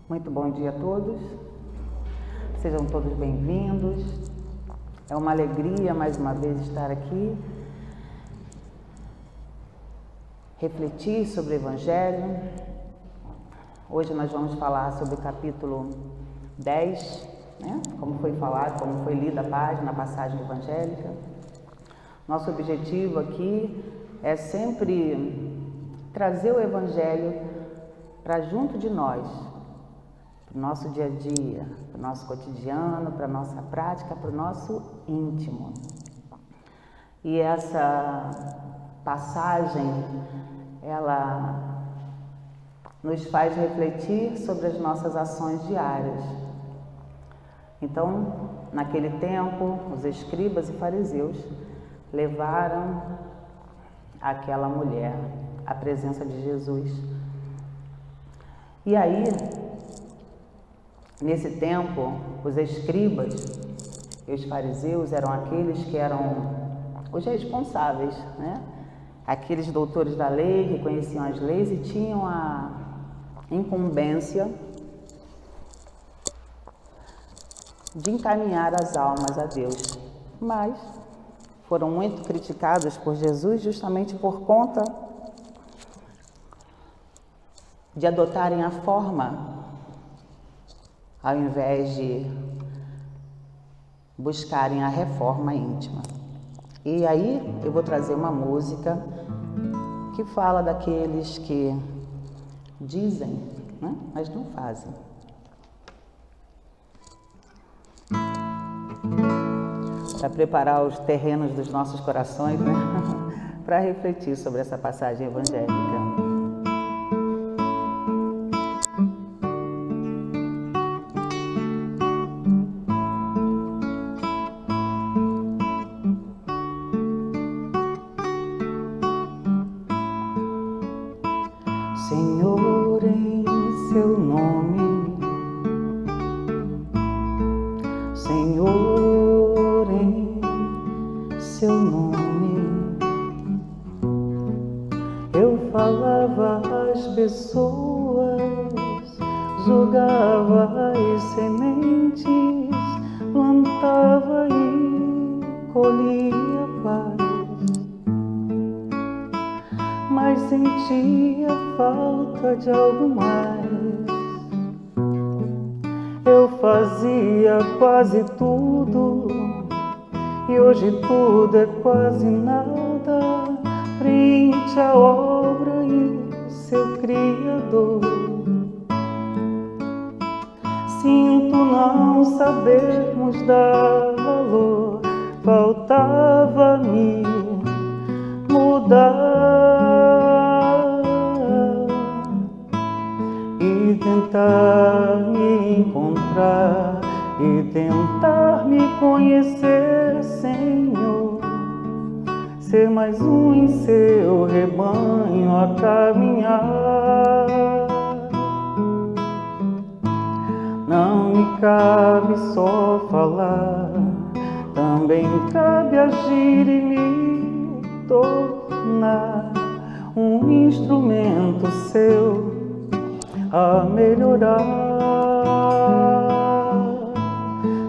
Muito bom dia a todos, sejam todos bem-vindos. É uma alegria mais uma vez estar aqui, refletir sobre o Evangelho. Hoje nós vamos falar sobre o capítulo 10, como foi falado, como foi lida a página, a passagem evangélica. Nosso objetivo aqui é sempre trazer o Evangelho para junto de nós, para o nosso dia a dia, para o nosso cotidiano, para a nossa prática, para o nosso íntimo. E essa passagem, ela nos faz refletir sobre as nossas ações diárias. Então, naquele tempo, os escribas e fariseus levaram aquela mulher à presença de Jesus. E aí, nesse tempo, os escribas e os fariseus eram aqueles que eram os responsáveis, Aqueles doutores da lei que conheciam as leis e tinham a incumbência de encaminhar as almas a Deus. Mas foram muito criticados por Jesus justamente por conta de adotarem a forma, ao invés de buscarem a reforma íntima. E aí eu vou trazer uma música que fala daqueles que dizem, mas não fazem. Para preparar os terrenos dos nossos corações, para refletir sobre essa passagem evangélica. Senhor, em seu nome, Senhor, em seu nome, eu falava às pessoas, jogava as sementes, plantava e colhia paz. Mas sentia falta de algo mais. Eu fazia quase tudo e hoje tudo é quase nada frente à obra e seu Criador. Sinto não sabermos dar valor, faltava-me mudar e tentar me encontrar e tentar me conhecer, Senhor, ser mais um em seu rebanho a caminhar. Não me cabe só falar, também me cabe agir e me tornar um instrumento seu a melhorar.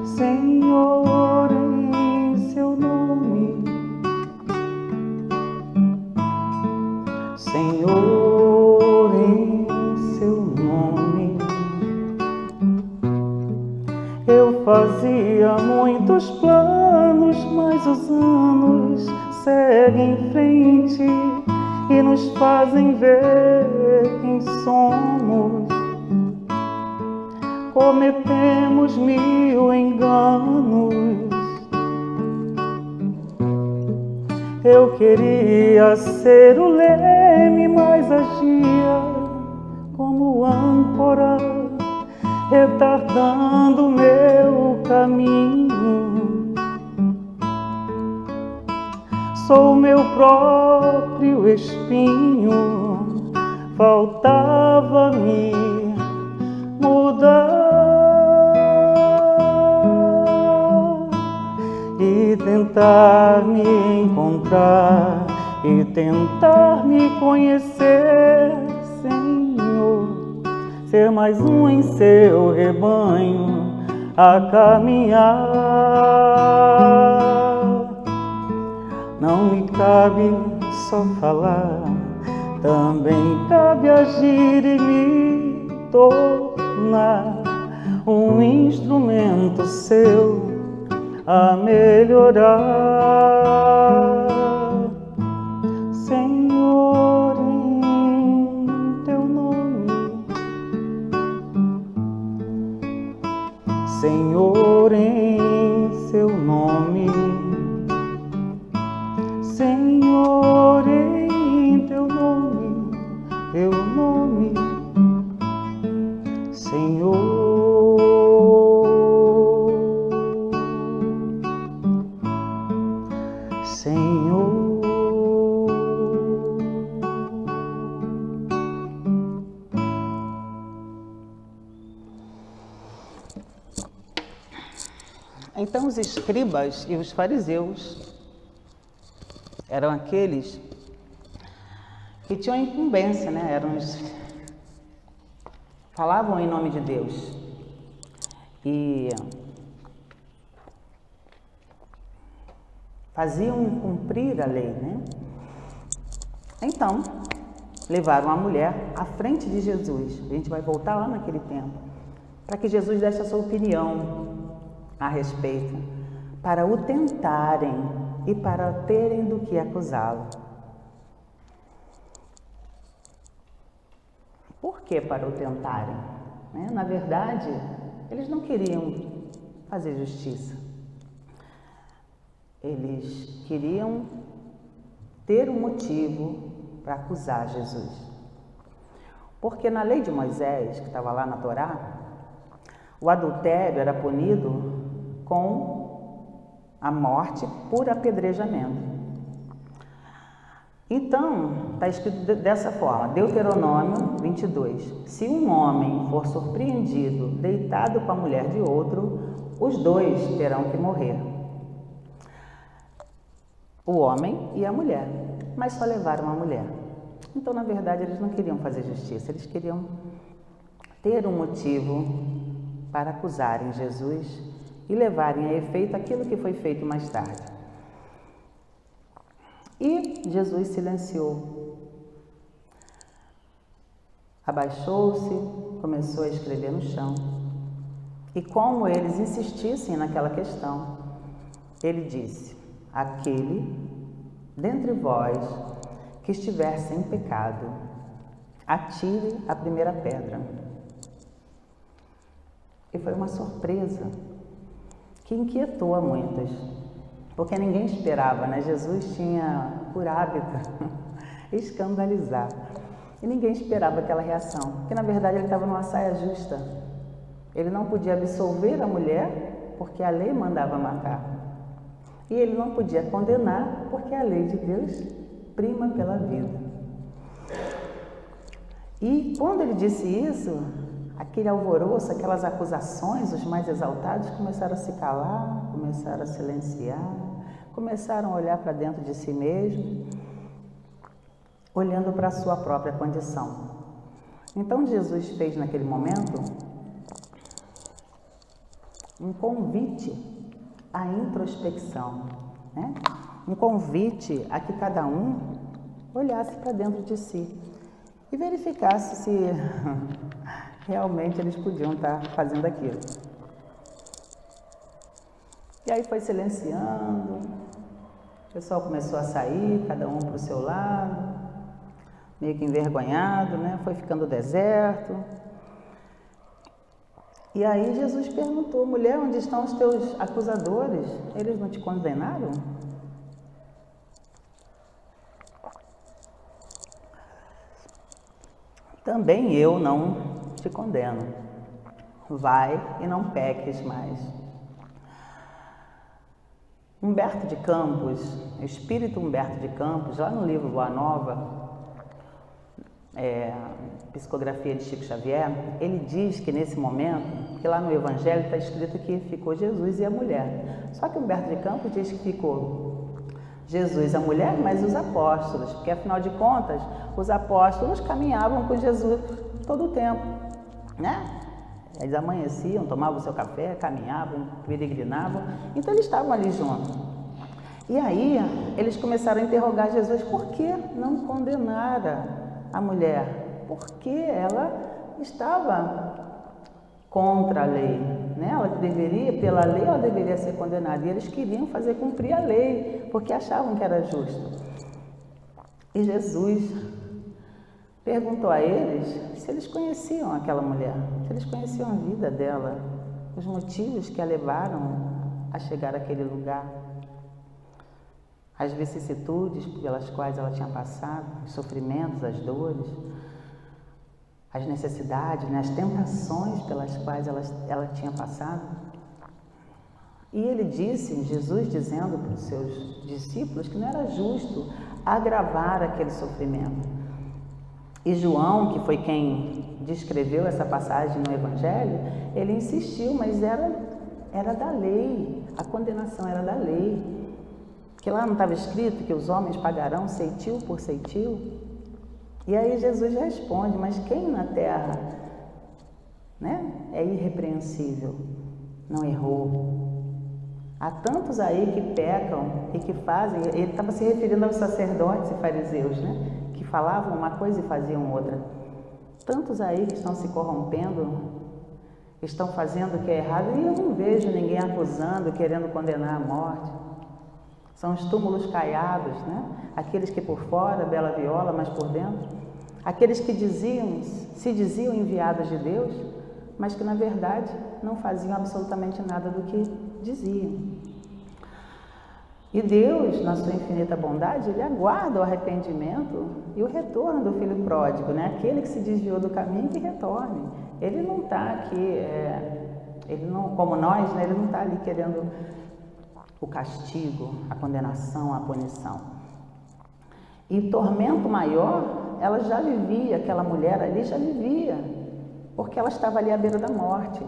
Senhor, em seu nome, Senhor, em seu nome, eu fazia muitos planos, mas os anos seguem em frente e nos fazem ver quem somos. Cometemos 1000 enganos. Eu queria ser o leme, mas agia como âncora, retardando meu caminho. Sou meu próprio espinho, faltava-me mudar e tentar me encontrar e tentar me conhecer, Senhor, ser mais um em seu rebanho a caminhar. Não me cabe só falar, também cabe agir e me tornar um instrumento seu a melhorar. Senhor, em teu nome, Senhor, em seu nome, Senhor, em teu nome, Senhor. Então os escribas e os fariseus eram aqueles que tinham a incumbência, né? Falavam em nome de Deus e faziam cumprir a lei, né? Então, levaram a mulher à frente de Jesus. A gente vai voltar lá naquele tempo, para que Jesus desse a sua opinião a respeito, para o tentarem e para terem do que acusá-lo. Por que para o tentarem? Na verdade, eles não queriam fazer justiça. Eles queriam ter um motivo para acusar Jesus. Porque na lei de Moisés, que estava lá na Torá, o adultério era punido com a morte por apedrejamento. Então, está escrito dessa forma, Deuteronômio 22. Se um homem for surpreendido deitado com a mulher de outro, os dois terão que morrer. O homem e a mulher, mas só levaram a mulher. Então, na verdade, eles não queriam fazer justiça, eles queriam ter um motivo para acusarem Jesus e levarem a efeito aquilo que foi feito mais tarde. E Jesus silenciou. Abaixou-se, começou a escrever no chão. E como eles insistissem naquela questão, ele disse: aquele dentre vós que estiver sem pecado, atire a primeira pedra. E foi uma surpresa que inquietou a muitos, porque ninguém esperava, né? Jesus tinha por hábito escandalizar. E ninguém esperava aquela reação, porque na verdade ele estava numa saia justa. Ele não podia absolver a mulher, porque a lei mandava matar. E ele não podia condenar, porque a lei de Deus prima pela vida. E quando ele disse isso, aquele alvoroço, aquelas acusações, os mais exaltados começaram a se calar, começaram a silenciar, começaram a olhar para dentro de si mesmo, olhando para a sua própria condição. Então Jesus fez naquele momento um convite à introspecção, né? Um convite a que cada um olhasse para dentro de si e verificasse se realmente eles podiam estar fazendo aquilo. E aí foi silenciando, o pessoal começou a sair, cada um para o seu lado, meio que envergonhado, né? Foi ficando deserto. E aí Jesus perguntou: mulher, onde estão os teus acusadores? Eles não te condenaram? Também eu não te condeno. Vai e não peques mais. Humberto de Campos, Espírito Humberto de Campos, lá no livro Boa Nova, Psicografia de Chico Xavier, ele diz que nesse momento, que lá no Evangelho está escrito que ficou Jesus e a mulher. Só que Humberto de Campos diz que ficou Jesus, a mulher, mas os apóstolos, porque afinal de contas, os apóstolos caminhavam com Jesus todo o tempo. né? Eles amanheciam, tomavam o seu café, caminhavam, peregrinavam, então eles estavam ali juntos. E aí eles começaram a interrogar Jesus: por que não condenara a mulher? Porque ela estava contra a lei, né? Ela deveria, pela lei, ela deveria ser condenada. E eles queriam fazer cumprir a lei, porque achavam que era justo. E Jesus perguntou a eles se eles conheciam aquela mulher, se eles conheciam a vida dela, os motivos que a levaram a chegar àquele lugar, as vicissitudes pelas quais ela tinha passado, os sofrimentos, as dores, as necessidades, né, as tentações pelas quais ela tinha passado. E ele disse, Jesus dizendo para os seus discípulos, que não era justo agravar aquele sofrimento. E João, que foi quem descreveu essa passagem no Evangelho, ele insistiu, mas era da lei, a condenação era da lei. Que lá não estava escrito que os homens pagarão ceitil por ceitil? E aí Jesus responde: mas quem na terra, né, é irrepreensível, não errou? Há tantos aí que pecam e que fazem. Ele estava se referindo aos sacerdotes e fariseus, né, que falavam uma coisa e faziam outra. Tantos aí que estão se corrompendo, estão fazendo o que é errado, e eu não vejo ninguém acusando, querendo condenar à morte. São os túmulos caiados, né? Aqueles que por fora, bela viola, mas por dentro. Aqueles que se diziam enviados de Deus, mas que na verdade não faziam absolutamente nada do que diziam. E Deus, na sua infinita bondade, Ele aguarda o arrependimento e o retorno do filho pródigo, né? Aquele que se desviou do caminho, que retorne. Ele não está aqui, ele não, como nós, né? Ele não está ali querendo o castigo, a condenação, a punição. E tormento maior, ela já vivia, aquela mulher ali já vivia, porque ela estava ali à beira da morte.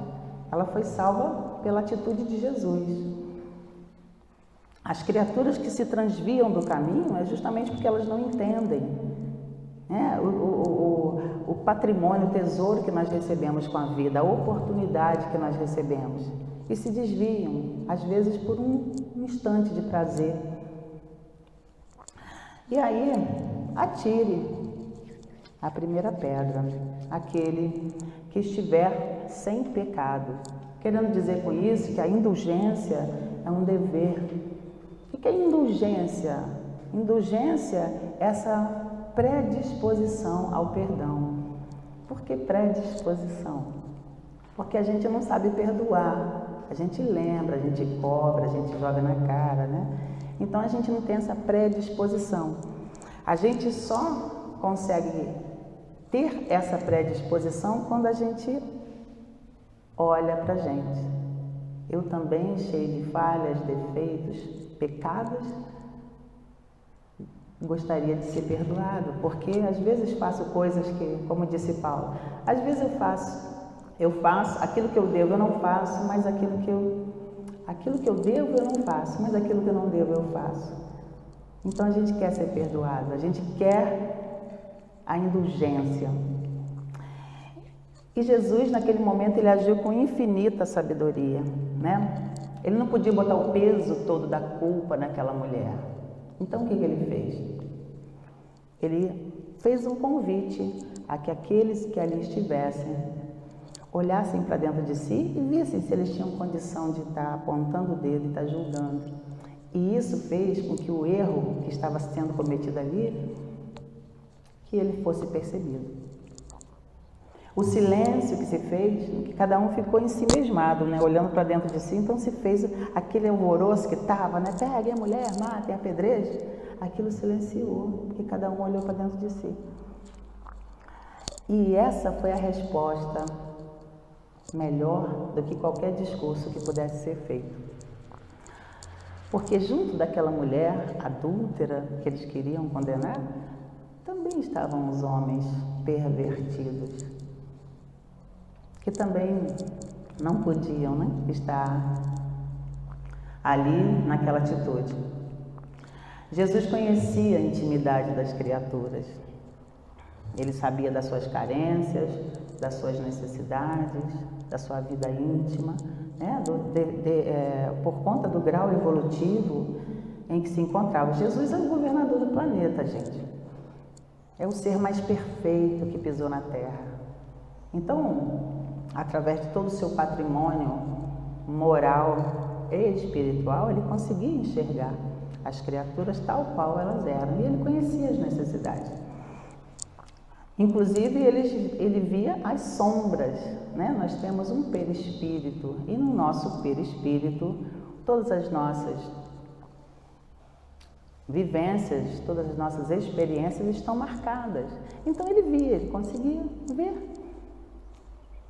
Ela foi salva pela atitude de Jesus. As criaturas que se transviam do caminho é justamente porque elas não entendem, né, o patrimônio, o tesouro que nós recebemos com a vida, a oportunidade que nós recebemos, e se desviam, às vezes por um instante de prazer. E aí, atire a primeira pedra, aquele que estiver sem pecado. Querendo dizer com isso que a indulgência é um dever. O que é indulgência? Indulgência é essa predisposição ao perdão. Por que predisposição? Porque a gente não sabe perdoar. A gente lembra, a gente cobra, a gente joga na cara, né? Então a gente não tem essa predisposição. A gente só consegue ter essa predisposição quando a gente olha pra gente. Eu também, cheio de falhas, defeitos, pecados, gostaria de ser perdoado, porque às vezes faço coisas que, como disse Paulo, às vezes eu faço aquilo que eu devo, eu não faço, mas aquilo que eu devo, eu não faço, mas aquilo que eu não devo, eu faço. Então a gente quer ser perdoado, a gente quer a indulgência. E Jesus, naquele momento, ele agiu com infinita sabedoria, né? Ele não podia botar o peso todo da culpa naquela mulher. Então, o que ele fez? Ele fez um convite a que aqueles que ali estivessem olhassem para dentro de si e vissem se eles tinham condição de estar apontando o dedo e estar julgando. E isso fez com que o erro que estava sendo cometido ali, que ele fosse percebido. O silêncio que se fez, que cada um ficou em si mesmado, né, olhando para dentro de si, então se fez aquele alvoroço que estava, né, peguem a mulher, matem, apedrejem, aquilo silenciou, porque cada um olhou para dentro de si. E essa foi a resposta melhor do que qualquer discurso que pudesse ser feito. Porque junto daquela mulher adúltera que eles queriam condenar, também estavam os homens pervertidos, que também não podiam, né, estar ali naquela atitude. Jesus conhecia a intimidade das criaturas. Ele sabia das suas carências, das suas necessidades, da sua vida íntima, né? Por conta do grau evolutivo em que se encontrava. Jesus é o governador do planeta, gente. É o ser mais perfeito que pisou na Terra. Então, através de todo o seu patrimônio moral e espiritual, ele conseguia enxergar as criaturas tal qual elas eram, e ele conhecia as necessidades. Inclusive, ele via as sombras, né? Nós temos um perispírito, e no nosso perispírito, todas as nossas vivências, todas as nossas experiências estão marcadas. Então, ele via, ele conseguia ver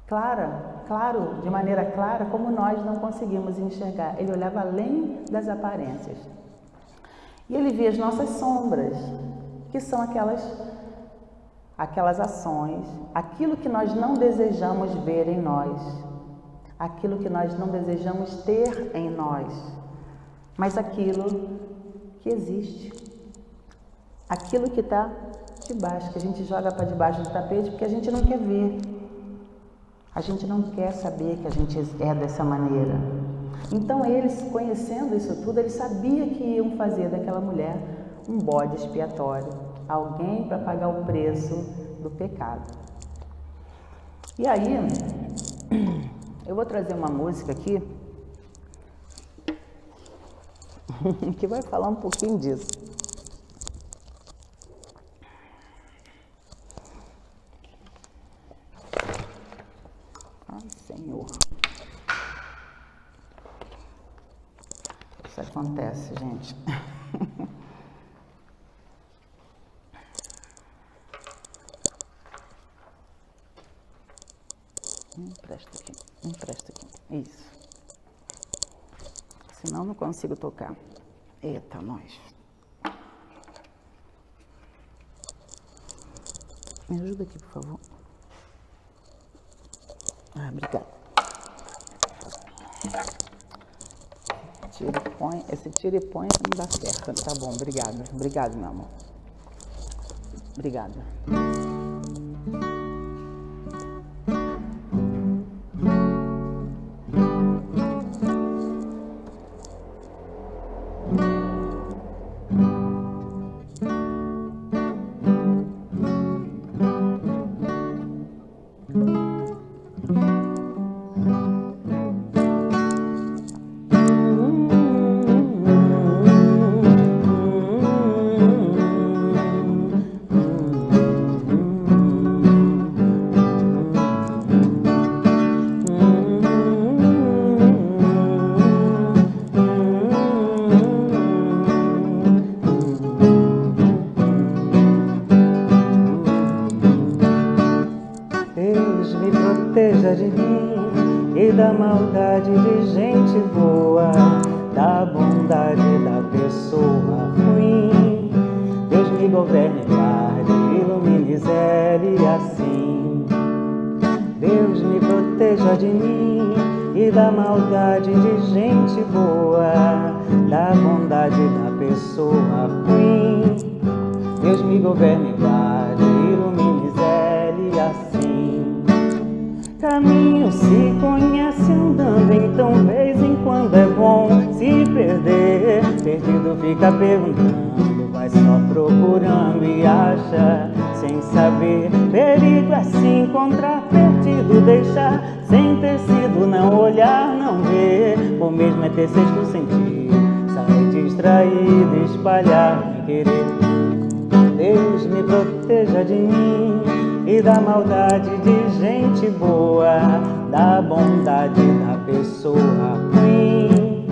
claro, de maneira clara, como nós não conseguimos enxergar. Ele olhava além das aparências. E ele via as nossas sombras, que são aquelas ações, aquilo que nós não desejamos ver em nós, aquilo que nós não desejamos ter em nós, mas aquilo que existe, aquilo que está debaixo, que a gente joga para debaixo do tapete porque a gente não quer ver, a gente não quer saber que a gente é dessa maneira. Então eles, conhecendo isso tudo, eles sabiam que iam fazer daquela mulher um bode expiatório, alguém para pagar o preço do pecado. E aí, eu vou trazer uma música aqui que vai falar um pouquinho disso. Ai, Senhor. Isso acontece, gente. Empresta aqui. Isso. Senão não consigo tocar. Eita, nós. Me ajuda aqui, por favor. Obrigada. Esse tira e põe não dá certo. Tá bom, obrigada. Obrigado, meu amor. Obrigada. proteja de mim e da maldade de gente boa, da bondade da pessoa ruim. Deus me governe, guarde, ilumine, zele assim. Deus me proteja de mim e da maldade de gente boa, da bondade da pessoa ruim. Deus me governe, guarde, ilumine, zele assim. Caminho se conhece andando, então vez em quando é bom se perder. Perdido fica perguntando, vai só procurando e acha sem saber. Perigo é se encontrar perdido, deixar sem ter sido, não olhar, não ver. O mesmo é ter sexto sentido, sair distraído, espalhar sem querer. Deus me proteja de mim e da maldade de gente boa, da bondade da pessoa ruim.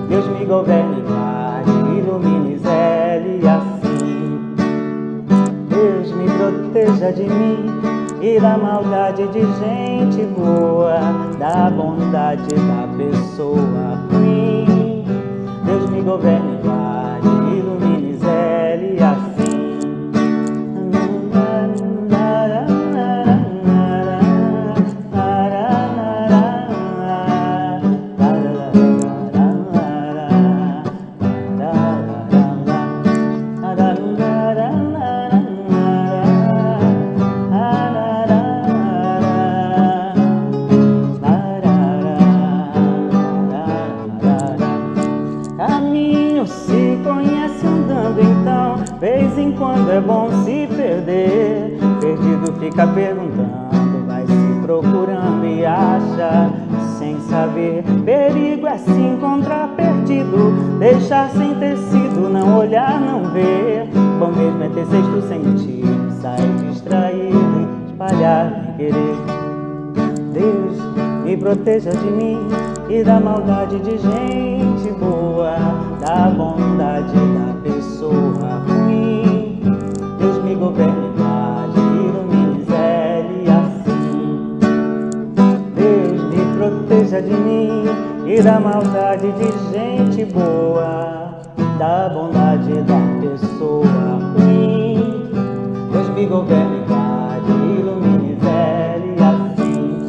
Deus me governe, guarde, ilumine, zele assim. Deus me proteja de mim e da maldade de gente boa, da bondade da pessoa ruim. Deus me governe, guarde, ilumine, zele assim. Caminho se conhece andando, então vez em quando é bom se perder. Perdido fica perguntando, vai se procurando e acha sem saber. Perigo é se encontrar perdido, deixar sem tecido, não olhar, não ver. Bom mesmo é ter sexto sentido, sair distraído, espalhar sem querer. Deus me proteja de mim e da maldade de gente boa, da bondade da pessoa ruim. Deus me governe, guarde, ilumine, zele assim. Deus me proteja de mim e da maldade de gente boa, da bondade da pessoa ruim. Deus me governe, guarde, ilumine, zele assim.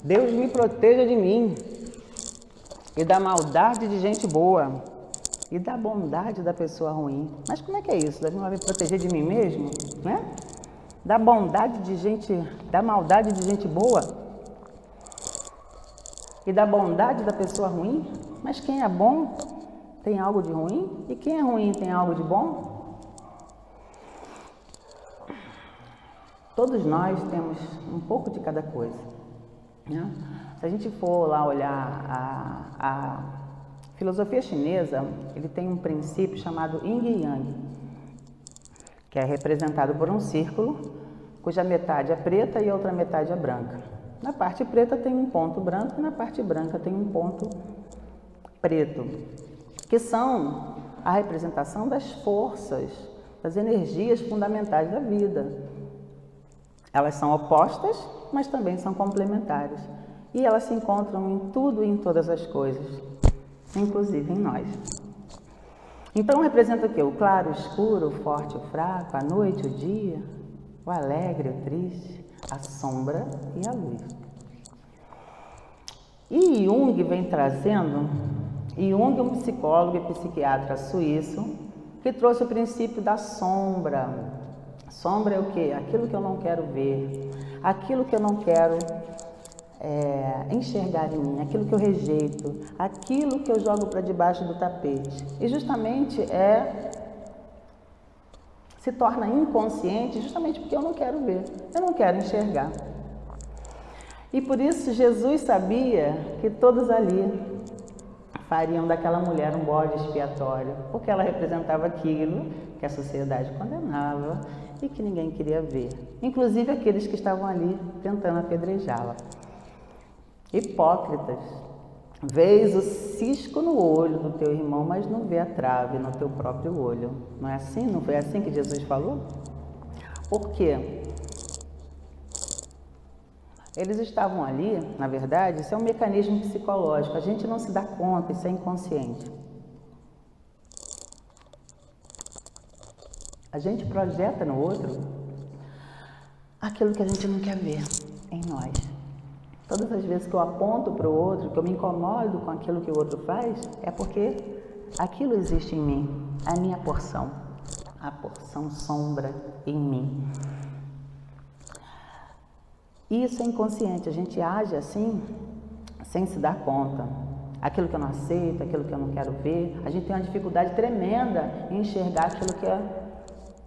Deus me proteja de mim e da maldade de gente boa e da bondade da pessoa ruim. Mas como é que é isso? Deus vai me proteger de mim mesmo, né? Da bondade de gente, da maldade de gente boa e da bondade da pessoa ruim? Mas quem é bom tem algo de ruim e quem é ruim tem algo de bom? Todos nós temos um pouco de cada coisa, né? Se a gente for lá olhar a filosofia chinesa, ele tem um princípio chamado Yin e Yang, que é representado por um círculo, cuja metade é preta e a outra metade é branca. Na parte preta tem um ponto branco e na parte branca tem um ponto preto, que são a representação das forças, das energias fundamentais da vida. Elas são opostas, mas também são complementares. E elas se encontram em tudo e em todas as coisas, inclusive em nós. Então representa o quê? O claro, o escuro, o forte, o fraco, a noite, o dia, o alegre, o triste, a sombra e a luz. E Jung vem trazendo, Jung é um psicólogo e psiquiatra suíço, que trouxe o princípio da sombra. Sombra é o quê? Aquilo que eu não quero ver, aquilo que eu não quero enxergar em mim, aquilo que eu rejeito, aquilo que eu jogo para debaixo do tapete. E justamente se torna inconsciente justamente porque eu não quero ver, eu não quero enxergar. E por isso Jesus sabia que todos ali fariam daquela mulher um bode expiatório, porque ela representava aquilo que a sociedade condenava e que ninguém queria ver, inclusive aqueles que estavam ali tentando apedrejá-la. Hipócritas, vês o cisco no olho do teu irmão, mas não vê a trave no teu próprio olho. Não é assim? Não foi assim que Jesus falou? Por quê? Eles estavam ali, na verdade, isso é um mecanismo psicológico, a gente não se dá conta, isso é inconsciente. A gente projeta no outro aquilo que a gente não quer ver em nós. Todas as vezes que eu aponto para o outro, que eu me incomodo com aquilo que o outro faz, é porque aquilo existe em mim, a minha porção, a porção sombra em mim. Isso é inconsciente, a gente age assim, sem se dar conta. Aquilo que eu não aceito, aquilo que eu não quero ver, a gente tem uma dificuldade tremenda em enxergar aquilo que é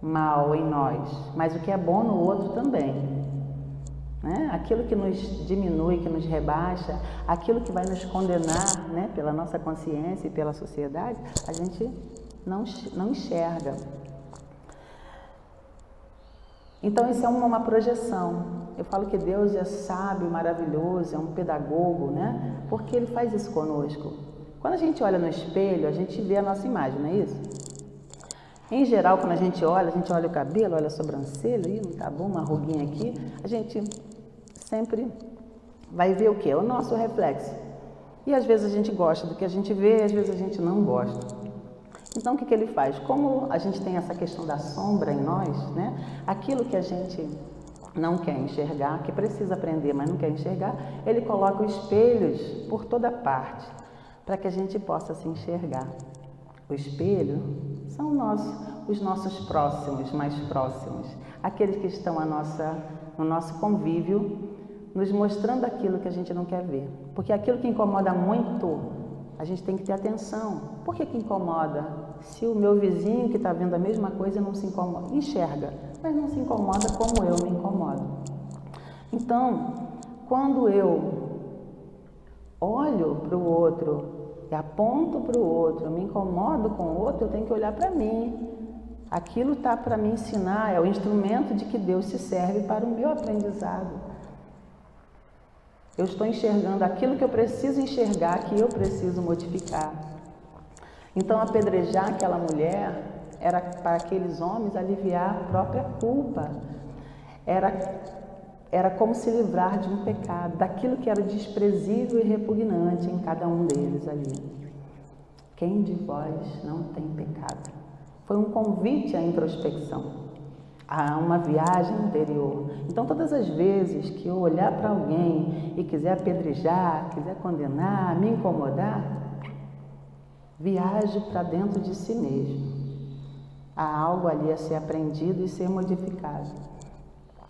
mal em nós, mas o que é bom no outro também. Né? Aquilo que nos diminui, que nos rebaixa, aquilo que vai nos condenar, né, pela nossa consciência e pela sociedade, a gente não enxerga. Então isso é uma projeção. Eu falo que Deus é sábio, maravilhoso, é um pedagogo, né? Porque Ele faz isso conosco. Quando a gente olha no espelho, a gente vê a nossa imagem, não é isso? Em geral, quando a gente olha o cabelo, olha a sobrancelha, não tá bom, uma ruguinha aqui, a gente sempre vai ver o quê? O nosso reflexo. E às vezes a gente gosta do que a gente vê, às vezes a gente não gosta. Então, o que ele faz? Como a gente tem essa questão da sombra em nós, né? Aquilo que a gente não quer enxergar, que precisa aprender, mas não quer enxergar, ele coloca espelhos por toda parte, para que a gente possa se enxergar. O espelho são os nossos próximos, mais próximos, aqueles que estão no nosso convívio, nos mostrando aquilo que a gente não quer ver. Porque aquilo que incomoda muito, a gente tem que ter atenção. Por que incomoda? Se o meu vizinho que está vendo a mesma coisa não se incomoda, enxerga, mas não se incomoda como eu me incomodo. Então, quando eu olho para o outro e aponto para o outro, eu me incomodo com o outro, eu tenho que olhar para mim. Aquilo está para me ensinar, é o instrumento de que Deus se serve para o meu aprendizado. Eu estou enxergando aquilo que eu preciso enxergar, que eu preciso modificar. Então, apedrejar aquela mulher era para aqueles homens aliviar a própria culpa. Era como se livrar de um pecado, daquilo que era desprezível e repugnante em cada um deles ali. Quem de vós não tem pecado? Foi um convite à introspecção, a uma viagem interior. Então, todas as vezes que eu olhar para alguém e quiser apedrejar, quiser condenar, me incomodar, viaje para dentro de si mesmo. Há algo ali a ser aprendido e ser modificado.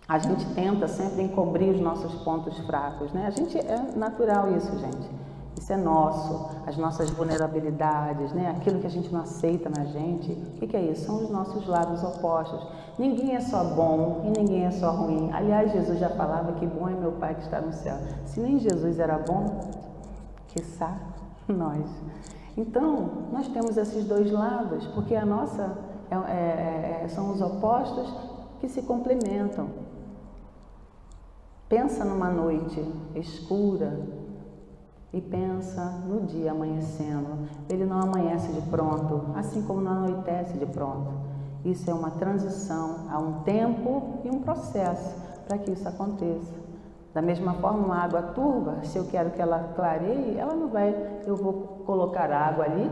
A gente tenta sempre encobrir os nossos pontos fracos, né? É natural isso, gente. Isso é nosso, as nossas vulnerabilidades, né? Aquilo que a gente não aceita na gente. O que é isso? São os nossos lados opostos. Ninguém é só bom e ninguém é só ruim. Aliás, Jesus já falava que bom é meu Pai que está no céu. Se nem Jesus era bom, quiçá nós. Então, nós temos esses dois lados, porque a nossa são os opostos que se complementam. Pensa numa noite escura e pensa no dia amanhecendo. Ele não amanhece de pronto, assim como não anoitece de pronto. Isso é uma transição, há um tempo e um processo para que isso aconteça. Da mesma forma, uma água turva, se eu quero que ela clareie, ela não vai, eu vou colocar a água ali,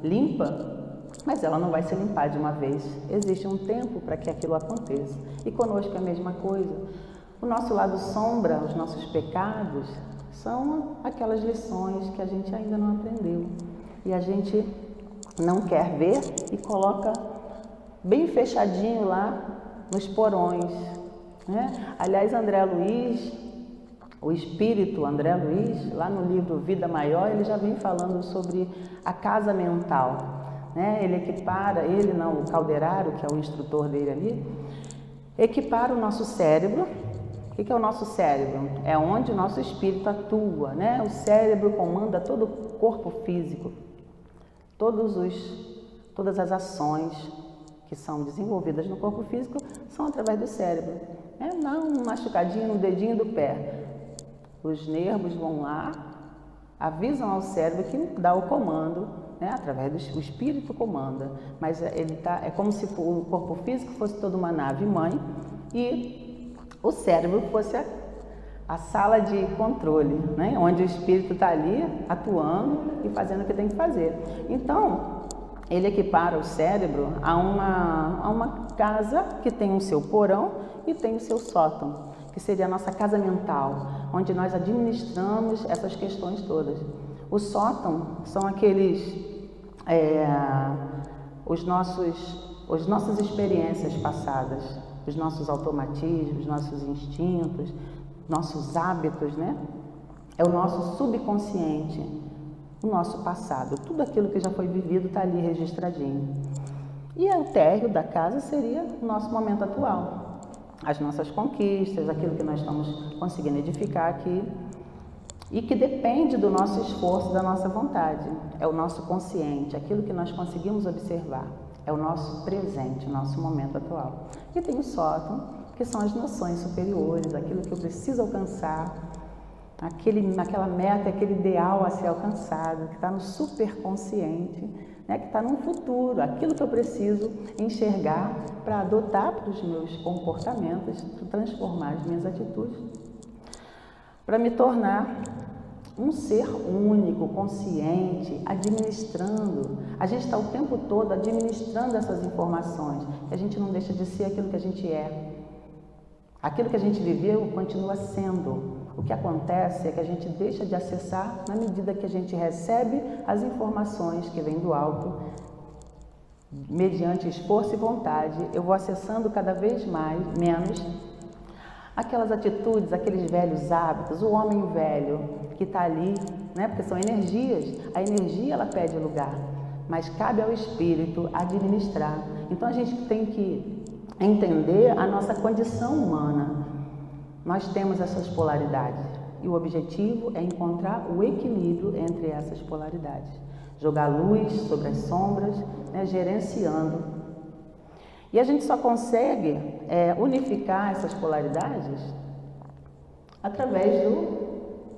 limpa, mas ela não vai se limpar de uma vez. Existe um tempo para que aquilo aconteça. E conosco é a mesma coisa. O nosso lado sombra, os nossos pecados, são aquelas lições que a gente ainda não aprendeu. E a gente não quer ver e coloca bem fechadinho lá nos porões, né? Aliás, André Luiz, o espírito André Luiz, lá no livro Vida Maior, ele já vem falando sobre a casa mental, né? Ele equipara, o Calderaro, que é o instrutor dele ali, equipara o nosso cérebro. O que é o nosso cérebro? É onde o nosso espírito atua, né? O cérebro comanda todo o corpo físico, todas as ações que são desenvolvidas no corpo físico são através do cérebro. Dá um machucadinho no dedinho do pé. Os nervos vão lá, avisam ao cérebro que dá o comando, né? Através do espírito comanda. Mas é como se o corpo físico fosse toda uma nave mãe e o cérebro fosse a sala de controle, né? Onde o espírito está ali atuando e fazendo o que tem que fazer. Então, ele equipara o cérebro a uma casa que tem o seu porão e tem o seu sótão, que seria a nossa casa mental, onde nós administramos essas questões todas. O sótão são as nossas experiências passadas, os nossos automatismos, nossos instintos, nossos hábitos, né? É o nosso subconsciente, o nosso passado. Tudo aquilo que já foi vivido está ali registradinho. E o térreo da casa seria o nosso momento atual. As nossas conquistas, aquilo que nós estamos conseguindo edificar aqui e que depende do nosso esforço, da nossa vontade. É o nosso consciente, aquilo que nós conseguimos observar. É o nosso presente, o nosso momento atual. E tem o sótão, que são as noções superiores, aquilo que eu preciso alcançar, aquela meta, aquele ideal a ser alcançado, que está no superconsciente, né? Que está no futuro, aquilo que eu preciso enxergar para adotar para os meus comportamentos, para transformar as minhas atitudes, para me tornar um ser único, consciente, administrando. A gente está o tempo todo administrando essas informações. E a gente não deixa de ser aquilo que a gente é. Aquilo que a gente viveu continua sendo. O que acontece é que a gente deixa de acessar na medida que a gente recebe as informações que vêm do alto. Mediante esforço e vontade, eu vou acessando cada vez menos aquelas atitudes, aqueles velhos hábitos, o homem velho que está ali, né? Porque são energias. A energia, ela pede lugar, mas cabe ao espírito administrar. Então a gente tem que entender a nossa condição humana. Nós temos essas polaridades e o objetivo é encontrar o equilíbrio entre essas polaridades. Jogar luz sobre as sombras, né, gerenciando. E a gente só consegue unificar essas polaridades através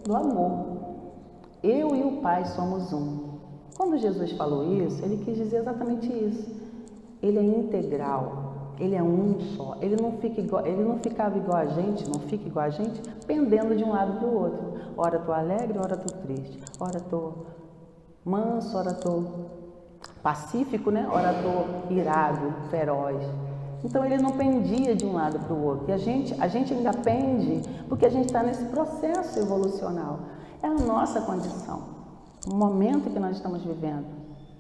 do amor. Eu e o Pai somos um. Quando Jesus falou isso, ele quis dizer exatamente isso. Ele é integral, ele é um só. Ele não ficava igual a gente, não fica igual a gente, pendendo de um lado para o outro. Ora estou alegre, ora estou triste. Ora estou manso, ora estou pacífico, né? Ora estou irado, feroz. Então ele não pendia de um lado para o outro. E a gente ainda pende porque a gente está nesse processo evolucional. É a nossa condição, o momento que nós estamos vivendo.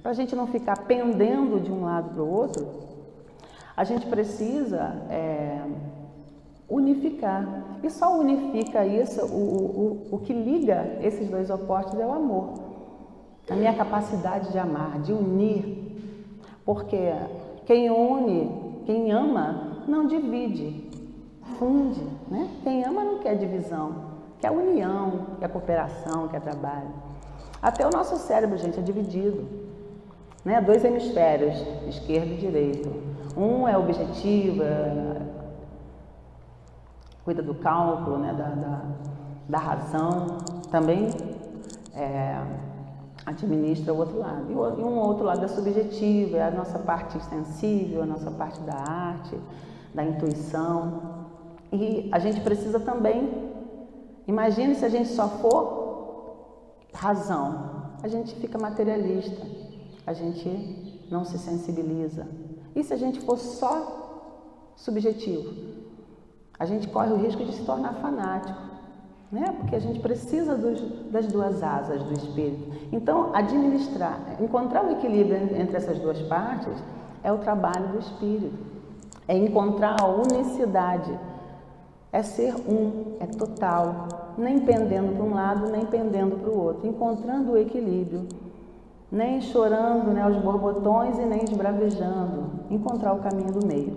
Para a gente não ficar pendendo de um lado para o outro, a gente precisa unificar. E só unifica isso, o que liga esses dois opostos é o amor. A minha capacidade de amar, de unir. Porque quem une, quem ama, não divide, funde, né? Quem ama não quer divisão, quer união, quer cooperação, quer trabalho. Até o nosso cérebro, gente, é dividido, né? 2 hemisférios, esquerdo e direito. Um é objetivo, cuida do cálculo, né? da razão, também administra o outro lado. E um outro lado é subjetivo, é a nossa parte sensível, a nossa parte da arte, da intuição. E a gente precisa também, imagine se a gente só for razão, a gente fica materialista, a gente não se sensibiliza. E se a gente for só subjetivo, a gente corre o risco de se tornar fanático, né? Porque a gente precisa das 2 asas do espírito. Então, encontrar o equilíbrio entre essas 2 partes é o trabalho do espírito. É encontrar a unicidade. É ser um, é total. Nem pendendo para um lado, nem pendendo para o outro. Encontrando o equilíbrio. Nem chorando, né, aos borbotões e nem esbravejando. Encontrar o caminho do meio.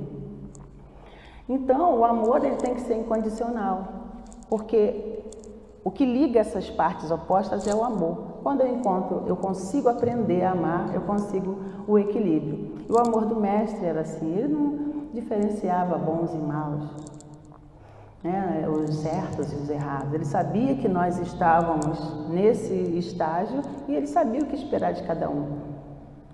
Então, o amor ele tem que ser incondicional. Porque o que liga essas partes opostas é o amor. Quando eu consigo aprender a amar, eu consigo o equilíbrio. E o amor do mestre era assim, ele não diferenciava bons e maus, né? Os certos e os errados. Ele sabia que nós estávamos nesse estágio e ele sabia o que esperar de cada um.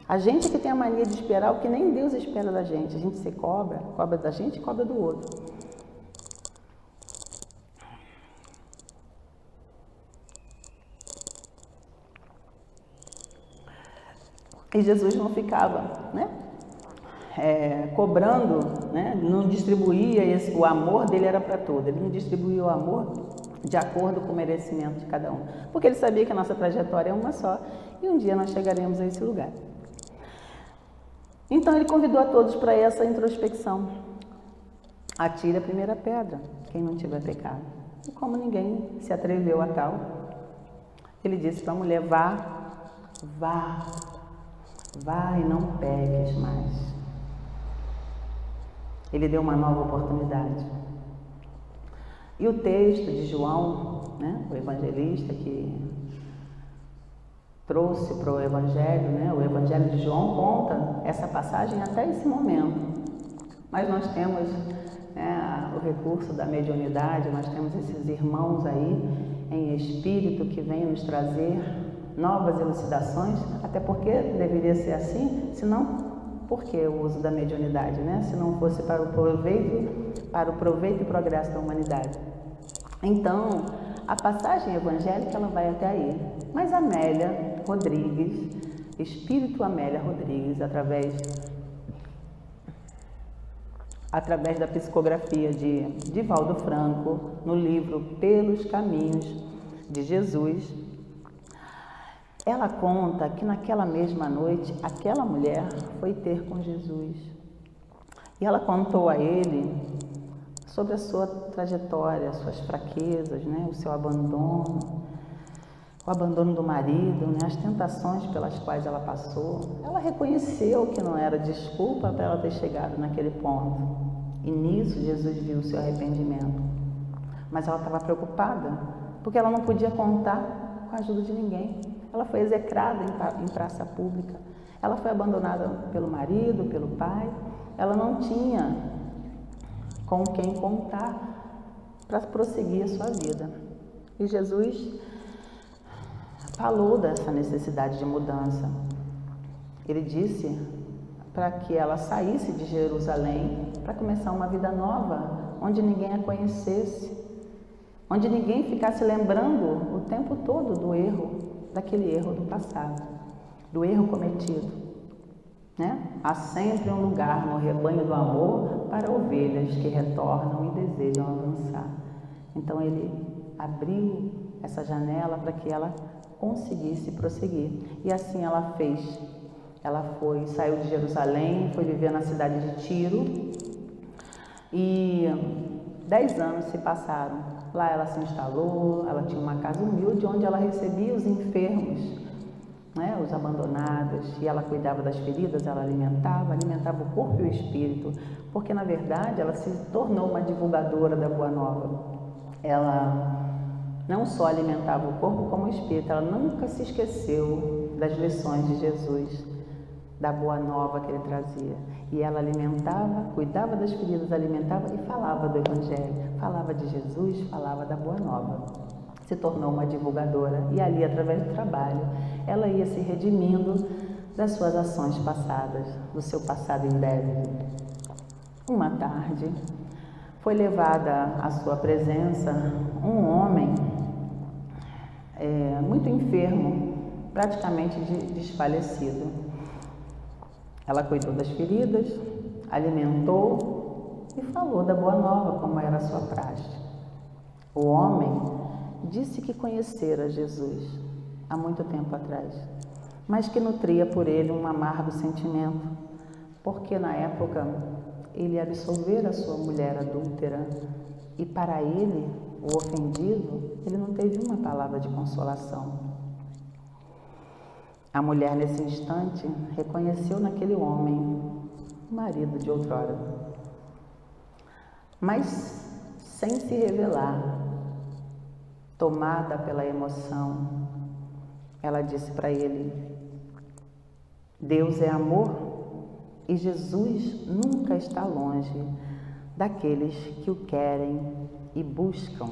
A gente que tem a mania de esperar o que nem Deus espera da gente. A gente se cobra da gente e cobra do outro. E Jesus não ficava, né, cobrando, né, não distribuía o amor dele era para todos. Ele não distribuía o amor de acordo com o merecimento de cada um. Porque ele sabia que a nossa trajetória é uma só e um dia nós chegaremos a esse lugar. Então ele convidou a todos para essa introspecção. Atire a primeira pedra, quem não tiver pecado. E como ninguém se atreveu a tal, ele disse para a mulher, vá e não peques mais. Ele deu uma nova oportunidade. E o texto de João, né, o evangelista que trouxe para o Evangelho, né, o Evangelho de João conta essa passagem até esse momento. Mas nós temos, né, o recurso da mediunidade, nós temos esses irmãos aí em espírito que vêm nos trazer novas elucidações, até porque deveria ser assim, senão, por que o uso da mediunidade, né? Se não fosse para o proveito e progresso da humanidade. Então, A passagem evangélica ela vai até aí, mas Amélia Rodrigues, Espírito Amélia Rodrigues, através da psicografia de Divaldo Franco, no livro Pelos Caminhos de Jesus, ela conta que naquela mesma noite, aquela mulher foi ter com Jesus. E ela contou a ele sobre a sua trajetória, as suas fraquezas, né? O seu abandono, o abandono do marido, né? As tentações pelas quais ela passou. Ela reconheceu que não era desculpa para ela ter chegado naquele ponto. E nisso Jesus viu o seu arrependimento. Mas ela estava preocupada, porque ela não podia contar com a ajuda de ninguém. Ela foi execrada em praça pública. Ela foi abandonada pelo marido, pelo pai. Ela não tinha com quem contar para prosseguir a sua vida. E Jesus falou dessa necessidade de mudança. Ele disse para que ela saísse de Jerusalém para começar uma vida nova, onde ninguém a conhecesse, onde ninguém ficasse lembrando o tempo todo do erro, daquele erro do passado, do erro cometido, né? Há sempre um lugar no rebanho do amor para ovelhas que retornam e desejam avançar. Então ele abriu essa janela para que ela conseguisse prosseguir. E assim ela fez. Ela saiu de Jerusalém, foi viver na cidade de Tiro e 10 anos se passaram. Lá ela se instalou, ela tinha uma casa humilde onde ela recebia os enfermos, né, os abandonados, e ela cuidava das feridas, ela alimentava o corpo e o espírito, porque na verdade ela se tornou uma divulgadora da Boa Nova. Ela não só alimentava o corpo como o espírito, ela nunca se esqueceu das lições de Jesus, da Boa Nova que ele trazia. E ela alimentava, cuidava das feridas, alimentava e falava do Evangelho, falava de Jesus, falava da Boa Nova. Se tornou uma divulgadora e ali, através do trabalho, ela ia se redimindo das suas ações passadas, do seu passado indébito. Uma tarde, foi levada à sua presença um homem muito enfermo, praticamente desfalecido. Ela cuidou das feridas, alimentou e falou da Boa Nova, como era a sua praxe. O homem disse que conhecera Jesus há muito tempo atrás, mas que nutria por ele um amargo sentimento, porque na época ele absolvera a sua mulher adúltera e para ele, o ofendido, ele não teve uma palavra de consolação. A mulher, nesse instante, reconheceu naquele homem o marido de outrora, mas sem se revelar, tomada pela emoção, ela disse para ele: Deus é amor e Jesus nunca está longe daqueles que o querem e buscam.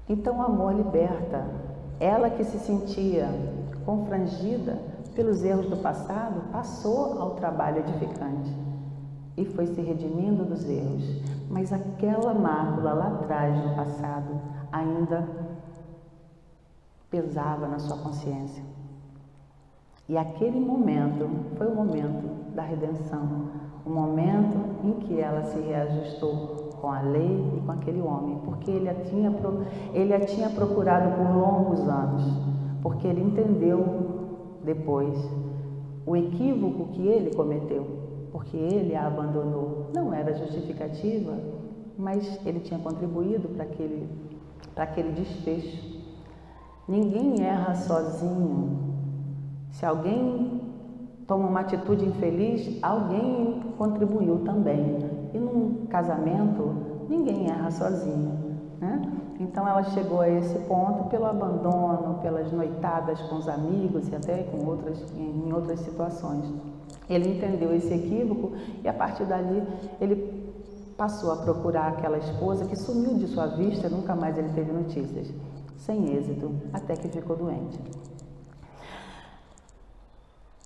Então o amor liberta. Ela que se sentia confrangida pelos erros do passado, passou ao trabalho edificante e foi se redimindo dos erros. Mas aquela mácula lá atrás, no passado, ainda pesava na sua consciência. E aquele momento foi o momento da redenção, o momento em que ela se reajustou com a lei e com aquele homem, porque ele a tinha procurado por longos anos, porque ele entendeu depois o equívoco que ele cometeu, porque ele a abandonou. Não era justificativa, mas ele tinha contribuído para aquele desfecho. Ninguém erra sozinho. Se alguém toma uma atitude infeliz, alguém contribuiu também. E num casamento, ninguém erra sozinho, né? Então ela chegou a esse ponto pelo abandono, pelas noitadas com os amigos e até em outras situações. Ele entendeu esse equívoco e a partir dali ele passou a procurar aquela esposa que sumiu de sua vista, nunca mais ele teve notícias, sem êxito, até que ficou doente.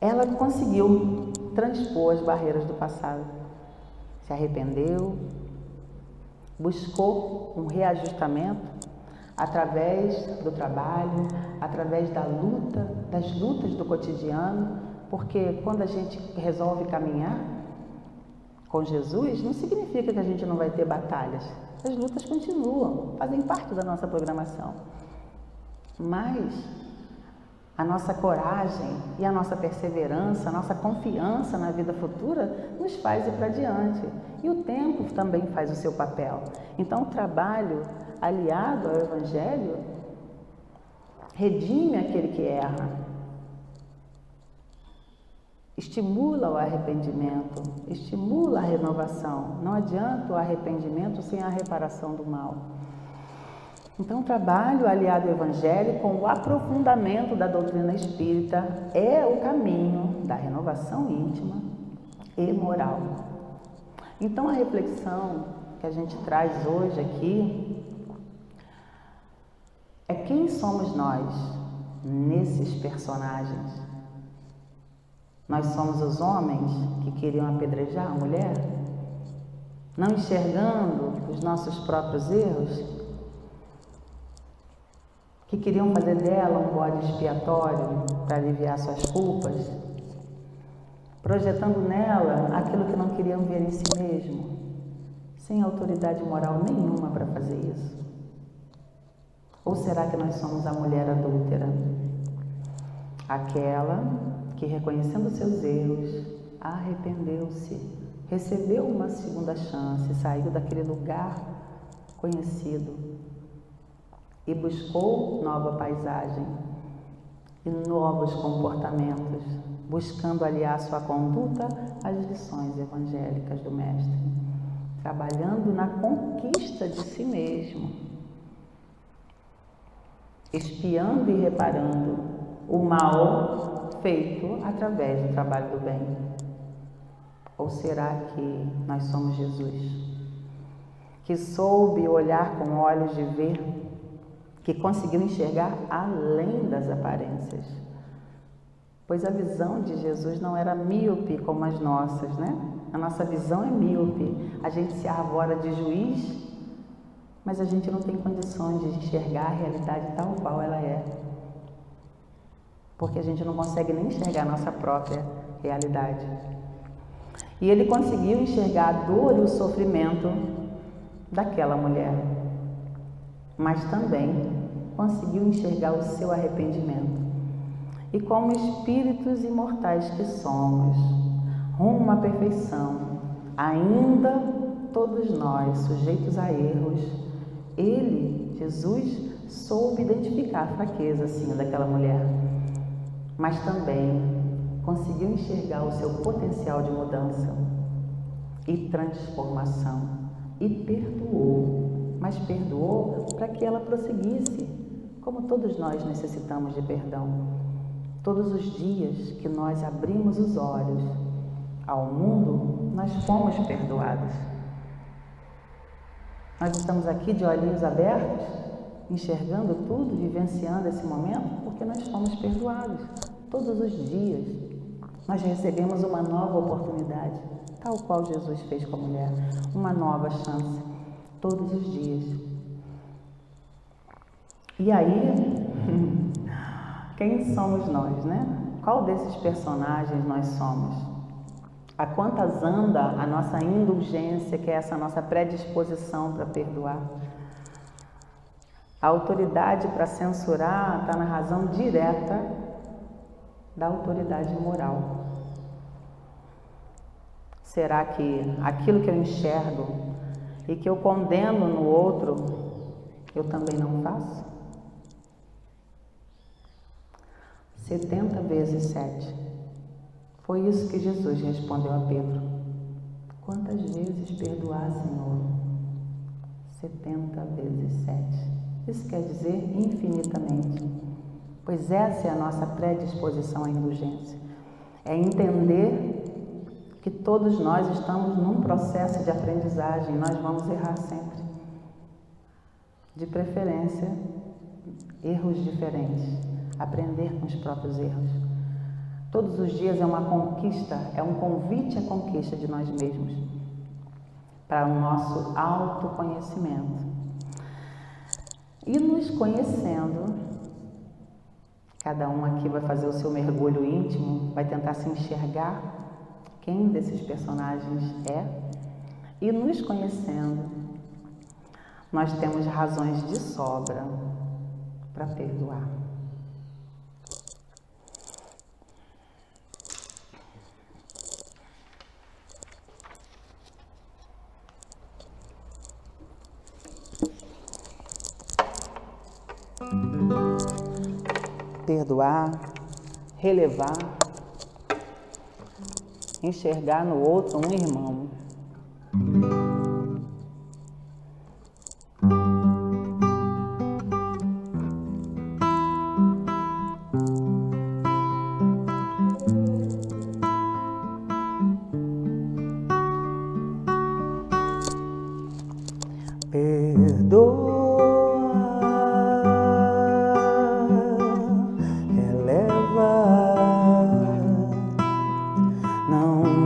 Ela conseguiu transpor as barreiras do passado, se arrependeu, buscou um reajustamento através do trabalho, através das lutas do cotidiano, porque quando a gente resolve caminhar com Jesus, não significa que a gente não vai ter batalhas. As lutas continuam, fazem parte da nossa programação. Mas a nossa coragem e a nossa perseverança, a nossa confiança na vida futura nos faz ir para diante. E o tempo também faz o seu papel. Então, o trabalho aliado ao Evangelho redime aquele que erra, estimula o arrependimento, estimula a renovação. Não adianta o arrependimento sem a reparação do mal. Então, o trabalho aliado ao Evangelho com o aprofundamento da doutrina espírita é o caminho da renovação íntima e moral. Então, a reflexão que a gente traz hoje aqui é quem somos nós nesses personagens. Nós somos os homens que queriam apedrejar a mulher, não enxergando os nossos próprios erros, que queriam fazer dela um bode expiatório para aliviar suas culpas, projetando nela aquilo que não queriam ver em si mesmo, sem autoridade moral nenhuma para fazer isso. Ou será que nós somos a mulher adúltera? Aquela que, reconhecendo seus erros, arrependeu-se, recebeu uma segunda chance, saiu daquele lugar conhecido e buscou nova paisagem e novos comportamentos, buscando aliar sua conduta às lições evangélicas do Mestre, trabalhando na conquista de si mesmo, expiando e reparando o mal feito através do trabalho do bem. Ou será que nós somos Jesus, que soube olhar com olhos de ver, que conseguiu enxergar além das aparências? Pois a visão de Jesus não era míope como as nossas, né? A nossa visão é míope. A gente se arvora de juiz, mas a gente não tem condições de enxergar a realidade tal qual ela é. Porque a gente não consegue nem enxergar a nossa própria realidade. E ele conseguiu enxergar a dor e o sofrimento daquela mulher, mas também conseguiu enxergar o seu arrependimento. E como espíritos imortais que somos, rumo à perfeição, ainda todos nós sujeitos a erros, ele, Jesus, soube identificar a fraqueza, sim, daquela mulher, mas também conseguiu enxergar o seu potencial de mudança e transformação e perdoou, mas perdoou para que ela prosseguisse, como todos nós necessitamos de perdão. Todos os dias que nós abrimos os olhos ao mundo, nós fomos perdoados. Nós estamos aqui de olhinhos abertos, enxergando tudo, vivenciando esse momento, porque nós fomos perdoados. Todos os dias nós recebemos uma nova oportunidade, tal qual Jesus fez com a mulher, uma nova chance, todos os dias. E aí, quem somos nós, né? Qual desses personagens nós somos? A quantas anda a nossa indulgência, que é essa nossa predisposição para perdoar? A autoridade para censurar está na razão direta da autoridade moral. Será que aquilo que eu enxergo e que eu condeno no outro, eu também não faço? 70 vezes 7. Foi isso que Jesus respondeu a Pedro. Quantas vezes perdoar, Senhor? 70 vezes 7. Isso quer dizer infinitamente. Pois essa é a nossa predisposição à indulgência. É entender que todos nós estamos num processo de aprendizagem. Nós vamos errar sempre. De preferência, erros diferentes. Aprender com os próprios erros. Todos os dias é uma conquista, é um convite à conquista de nós mesmos, para o nosso autoconhecimento. E nos conhecendo, cada um aqui vai fazer o seu mergulho íntimo, vai tentar se enxergar quem desses personagens é. E nos conhecendo, nós temos razões de sobra para perdoar. Perdoar, relevar, enxergar no outro um irmão. Perdoa.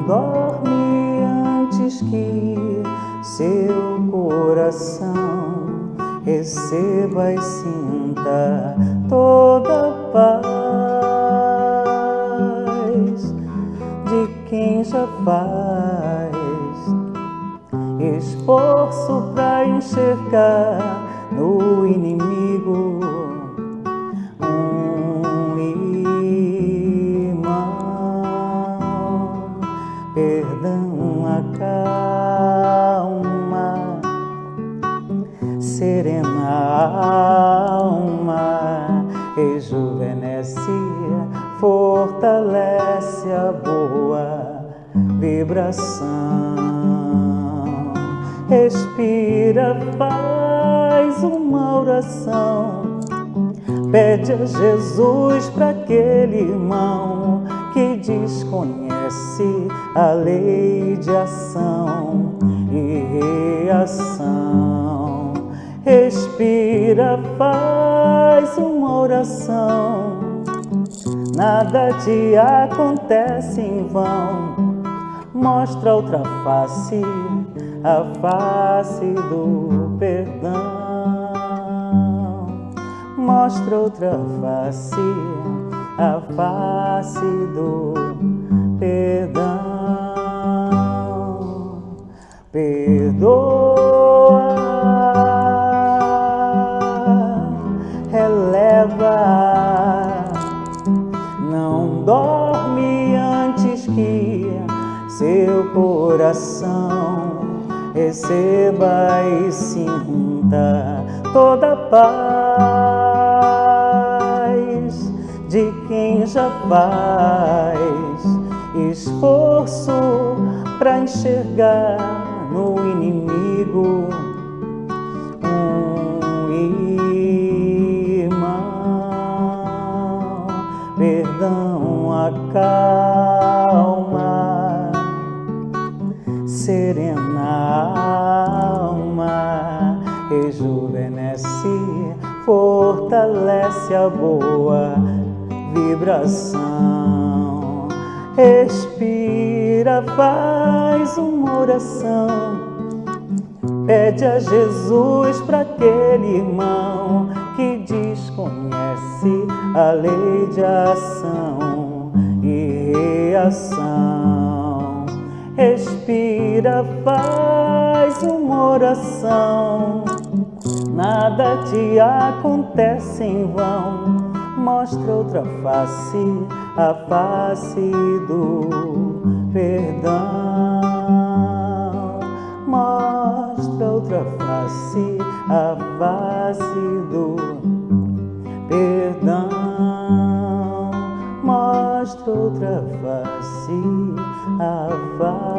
Dorme antes que seu coração receba e sinta toda a paz de quem já faz esforço para enxergar no inimigo perdão, acalma, serena a alma, rejuvenesce, fortalece a boa vibração. Respira, faz uma oração, pede a Jesus para aquele irmão que desconhece a lei de ação e reação. Respira, faz uma oração, nada te acontece em vão. Mostra outra face, a face do perdão. Mostra outra face, a face do perdão. Perdoa, releva, não dorme antes que seu coração receba e sinta toda a paz de quem já faz esforço para enxergar no inimigo um irmão. Perdão, acalma, serena a alma, rejuvenesce, fortalece a boa vibração. Respira, faz uma oração, pede a Jesus para aquele irmão que desconhece a lei de ação e reação. Respira, faz uma oração, nada te acontece em vão. Mostra outra face, a face do perdão. Mostra outra face, a face do perdão. Mostra outra face, a face